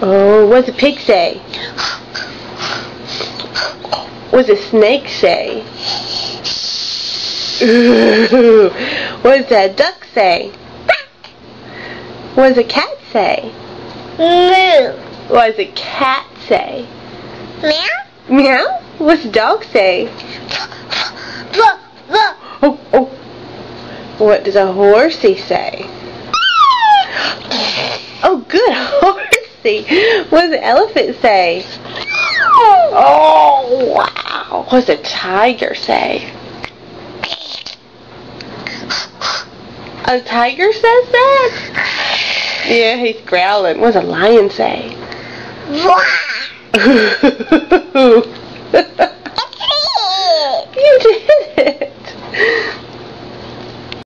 Oh, what does a pig say? What does a snake say? Ooh. What does a duck say? What does a cat say? What does a cat say? Meow. Meow? What's a dog say? Oh, oh. What does a horsey say? Oh, good, horsey. What does an elephant say? Oh, wow. What does a tiger say? A tiger says that? Yeah, he's growling. What does a lion say?